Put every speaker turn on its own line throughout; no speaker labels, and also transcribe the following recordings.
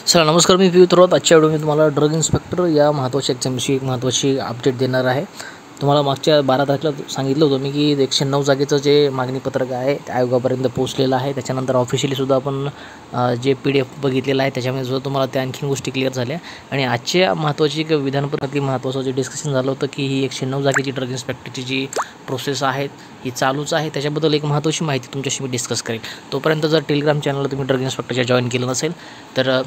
चला नमस्कार, मी पियुष थोरात. आजच्या व्हिडिओ मी तुम्हाला ड्रग इन्स्पेक्टर या महत्त्वाच्या एक्झामची महत्त्वाची अपडेट देणार आहे. तुम्हाला मागच्या 12 तारखेला सांगितलं होतं मी की 109 जागेचं जे मागणीपत्रक आहे ते आयोगापर्यंत पोहोचलेलं आहे. त्याच्यानंतर ऑफिशियलीसुद्धा आपण जे PDF बघितलेलं आहे त्याच्यामध्ये सुद्धा तुम्हाला त्या आणखीन गोष्टी क्लिअर झाल्या. आणि आजच्या महत्त्वाची एक विधानपत्रातली महत्त्वाचं जे डिस्कशन झालं होतं की ही 109 जागेची ड्रग इन्स्पेक्टरची जी प्रोसेस आहे ही चालूच आहे. त्याच्याबद्दल एक महत्त्वाची माहिती तुमच्याशी मी डिस्कस करेन. तोपर्यंत जर टेलिग्राम चॅनलला तुम्ही ड्रग इन्स्पेक्टरच्या जॉईन केलं नसेल तर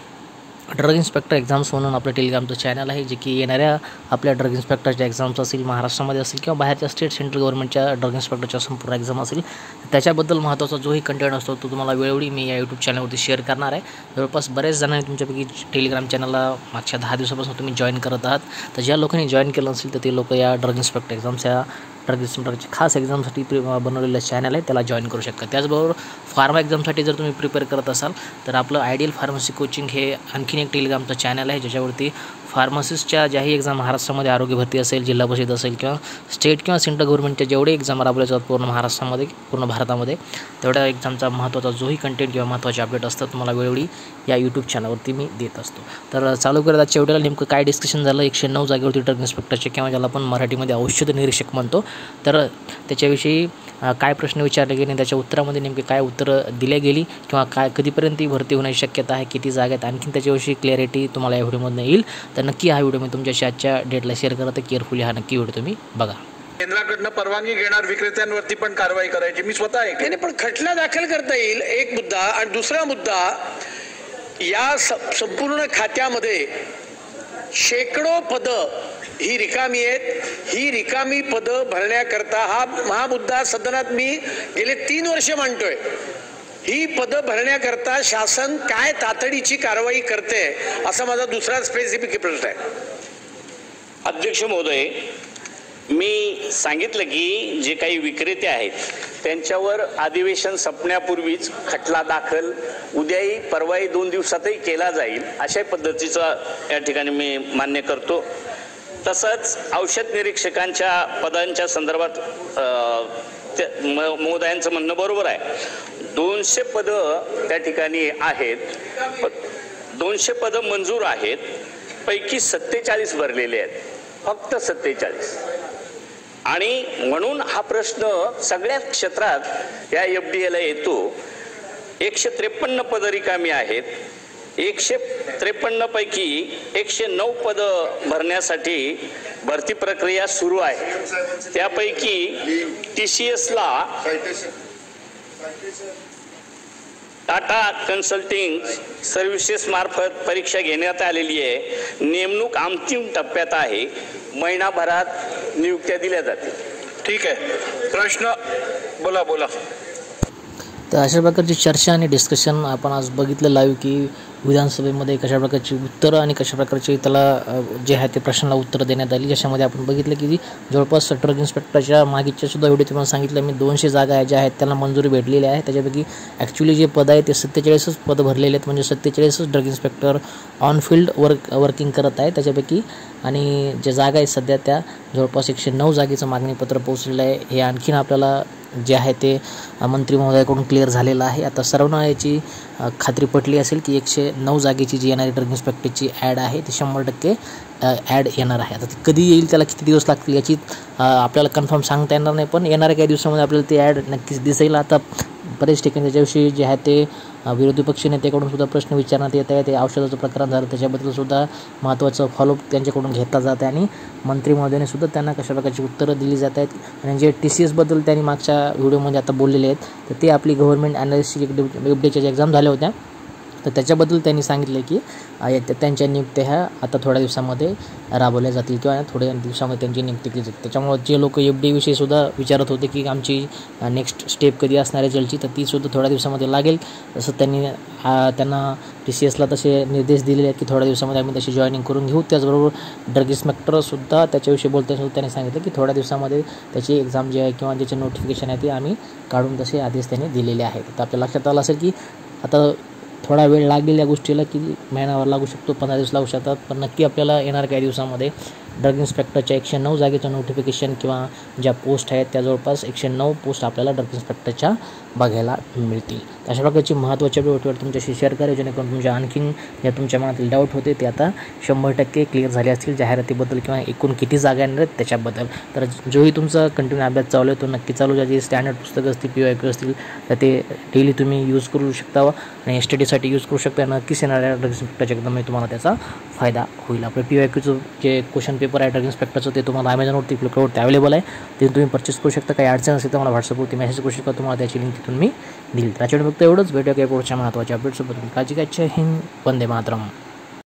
ड्रग इन्स्पेक्टर एक्झाम्स म्हणून आपलं टेलिग्रामचं चॅनल आहे, जे की येणाऱ्या आपल्या ड्रग इन्स्पेक्टरच्या एक्झाम्स असेल, महाराष्ट्रामध्ये असेल किंवा बाहेरच्या स्टेट सेंट्रल गव्हर्नमेंटच्या ड्रग इन्स्पेक्टरच्या संपूर्ण एक्झाम असेल, त्याच्याबद्दल महत्त्वाचा जोही कंटेंट असतो तो तुम्हाला वेळोवेळी मी या यूट्यूब चॅनलवरती शेअर करणार आहे. जवळपास बरेच जणांनी तुमच्यापैकी टेलिग्राम चॅनलला मागच्या 10 दिवसापासून तुम्ही जॉईन करत आहात. तर ज्या लोकांनी जॉईन केलं असेल तर ते लोक या ड्रग इन्स्पेक्टर एक्झाम्सच्या ड्रग इन्स्पेक्टरची खास एक्झामसाठी बनवलेलं चॅनल आहे त्याला जॉईन करू शकता. त्याचबरोबर फार्मा एक्झामसाठी जर तुम्ही प्रिपेअर करत असाल तर आपलं आयडियल फार्मसी कोचिंग हे आणखीन एक टेलिग्रामचं चॅनल आहे, ज्याच्यावरती फार्मसिस्टच्या ज्याही एक्झाम महाराष्ट्रामध्ये आरोग्य भरती असेल, जिल्हा परिषद असेल किंवा स्टेट किंवा सेंट्रल गव्हर्नमेंटच्या जेवढे एक्झाम राबवले जातात पूर्ण महाराष्ट्रामध्ये, पूर्ण भारतामध्ये, तेवढ्या एक्झामचा महत्त्वाचा जोही कंटेंट किंवा महत्त्वाचे अपडेट असतात तुम्हाला वेळोवेळी या यूट्यूब चॅनलवरती मी देत असतो. तर चालू करत आजच्या व्हिडिओला नेमकं काय डिस्कशन झालं 109 जागेवरती ड्रग इन्स्पेक्टरचे किंवा ज्याला आपण मराठीमध्ये औषध निरीक्षक म्हणतो, तर त्याच्याविषयी काय प्रश्न विचारले गेले, त्याच्या उत्तरामध्ये नेमके काय उत्तरं दिल्या गेली किंवा काय कधीपर्यंत ही भरती होण्याची शक्यता आहे, किती जागा आहेत, आणखीन त्याच्याविषयी क्लॅरिटी तुम्हाला या व्हिडिओमधून येईल. तर नक्की हा व्हिडिओ मी तुमच्याशी आजच्या डेटला शेअर करत आहे. केअरफुली हा नक्की व्हिडिओ तुम्ही बघा.
केंद्राकडनं परवानगी घेणार विक्रेत्यांवरती पण कारवाई करायची. मी स्वतः आहे
नाही, पण खटला दाखल करता येईल एक मुद्दा. आणि दुसरा मुद्दा, या संपूर्ण खात्यामध्ये शेकडो पदं ही रिकामी आहेत. ही रिकामी पदं भरण्याकरता हा मुद्दा सदनात मी गेले 3 वर्ष मांडतोय. ही पदं भरण्याकरता शासन काय तातडीची कारवाई करते असा माझा दुसरा स्पेसिफिक प्रश्न आहे.
अध्यक्ष महोदय, मी सांगितलं की जे काही विक्रेते आहेत त्यांच्यावर अधिवेशन संपण्यापूर्वीच खटला दाखल उद्याही परवाही 2 दिवसातही केला जाईल अशा पद्धतीचा या ठिकाणी मी मान्य करतो. तसंच औषध निरीक्षकांच्या पदांच्या संदर्भात महोदयांचं म्हणणं बरोबर आहे. 200 पदं त्या ठिकाणी आहेत, 200 पदं मंजूर आहेत, पैकी 47 भरलेले आहेत, फक्त 47. आणि म्हणून हा प्रश्न सगळ्याच क्षेत्रात या FDAला येतो. 153 पदं रिकामी आहेत. 153 पैकी 109 पदं भरण्यासाठी भरती प्रक्रिया सुरू आहे. त्यापैकी TCSला टाटा कन्सल्टिंग सर्व्हिसेस मार्फत परीक्षा घेण्यात आलेली आहे. नेमणूक अंतिम टप्प्यात आहे. महिनाभरात नियुक्त्या दिल्या जातील.
ठीक आहे. प्रश्न बोला.
तर अशा प्रकारची चर्चा आणि डिस्कशन आपण आज बघितलं लाईव्ह की विधानसभेमध्ये कशा प्रकारची उत्तरं आणि कशा प्रकारची त्याला जे आहे ते प्रश्नाला उत्तरं देण्यात आली. ज्याच्यामध्ये आपण बघितलं की जवळपास ड्रग इन्स्पेक्टरच्या मागीच्या सुद्धा व्हिडिओ तुम्हाला सांगितलं मी 200 जागा ज्या आहेत त्यांना मंजुरी भेटलेली आहे. त्याच्यापैकी ॲक्च्युली जे पद आहे ते 47च पदं भरलेले आहेत, म्हणजे 47च drug inspector on field working करत आहे त्याच्यापैकी. आणि ज्या जागा आहेत सध्या त्या जवळपास 109 जागेचं मागणीपत्र पोहोचलेलं आहे. हे आणखीन आपल्याला जे आहे ते मंत्री महोदयाकडून क्लिअर झालेलं आहे. आता सर्वांना याची खात्री पटली असेल की 109 जागेची जी येणारी ड्रग इन्स्पेक्टरची ॲड आहे ती 100% ॲड येणार आहे. आता ती कधी येईल, त्याला किती दिवस लागतील याची आपल्याला कन्फर्म सांगता येणार नाही, पण येणाऱ्या काही दिवसामध्ये आपल्याला ती ॲड नक्कीच दिसेल. आता बरेच ठिकाणी त्याच्याविषयी जे आहे ते विरोधी पक्ष नेत्याकडून सुद्धा प्रश्न विचारण्यात येत आहे. ते औषधाचं प्रकरण झालं त्याच्याबद्दल सुद्धा महत्त्वाचं फॉलोअप त्यांच्याकडून घेतला जात आहे. आणि मंत्री महोदयाने सुद्धा त्यांना कशा प्रकारची उत्तरं दिली जात आहेत. आणि जे TCSबद्दल त्यांनी मागच्या व्हिडिओमध्ये आता बोललेले आहेत तर ते आपली गव्हर्नमेंट ॲनालिस्टिक FDAच्या ज्या एक्झाम झाल्या होत्या तर त्याच्याबद्दल त्यांनी सांगितलं की त्यांच्या नियुक्त्या ह्या आता थोड्या दिवसामध्ये राबवल्या जातील किंवा थोड्या दिवसामध्ये त्यांची नियुक्ती केली जाते. त्याच्यामुळे जे लोक FDAविषयी सुद्धा विचारत होते की आमची नेक्स्ट स्टेप कधी असणार आहे जलची, तर ती सुद्धा थोड्या दिवसामध्ये लागेल. तसं त्यांना TCSला तसे निर्देश दिलेले आहेत की थोड्या दिवसामध्ये आम्ही तशी जॉईनिंग करून घेऊ. त्याचबरोबर ड्रग इन्स्पेक्टरसुद्धा त्याच्याविषयी बोलताना त्यांनी सांगितलं की थोड्या दिवसामध्ये त्याची एक्झाम जी आहे किंवा ज्याचे नोटिफिकेशन आहे ते आम्ही काढून तसे आदेश त्यांनी दिलेले आहेत. तर आपल्या लक्षात आलं असेल की आता थोडा वेळ लागेल या गोष्टीला, की महिनाभर लागू शकतो, 15 दिवस लागू शकतात, पण नक्की आपल्याला येणार काही दिवसामध्ये ड्रग इन्स्पेक्टरच्या 109 जागेचं नोटिफिकेशन किंवा ज्या पोस्ट आहेत त्या जवळपास 109 पोस्ट आपल्याला ड्रग इन्स्पेक्टरच्या बघायला मिळतील. अशा प्रकारची महत्त्वाची अपडेट तुमच्याशी शेअर करा, जेणेकरून तुमच्या आणखीन ज्या तुमच्या मनातील डाऊट होते ते आता 100% क्लिअर झाले असतील जाहिरातीबद्दल किंवा एकूण किती जागा येणार आहेत त्याच्याबद्दल. तर जोही तुमचा कंटिन्यू अभ्यास चालू आहे तो नक्की चालू द्या. जे स्टँडर्ड पुस्तकं असतील PYQ असतील तर ते डेली तुम्ही यूज करू शकता आणि स्टडीसाठी यूज करू शकता. नक्कीच येणाऱ्या ड्रग इन्स्पेक्टरच्या एकदम तुम्हाला त्याचा फायदा होईल. आपलं PYQचं जे क्वेश्चन पेपर आहे ड्रग इन्स्पेक्टरचं ते तुम्हाला Amazonवरती फ्लिपकार्टवरती अवेलेबल आहे. ते तुम्ही परचेस करू शकता. काही अडचण असेल तर मला व्हॉट्सअपवरती मेसेज करू शकता, तुम्हाला त्याची लिंक तिथून मी दिली. त्याच्यामुळे फक्त एवढंच. भेटूया काही पुढच्या महत्त्वाच्या अपडेट्ससोबत. काळजी घ्या. जय हिंद. वंदे मातरम.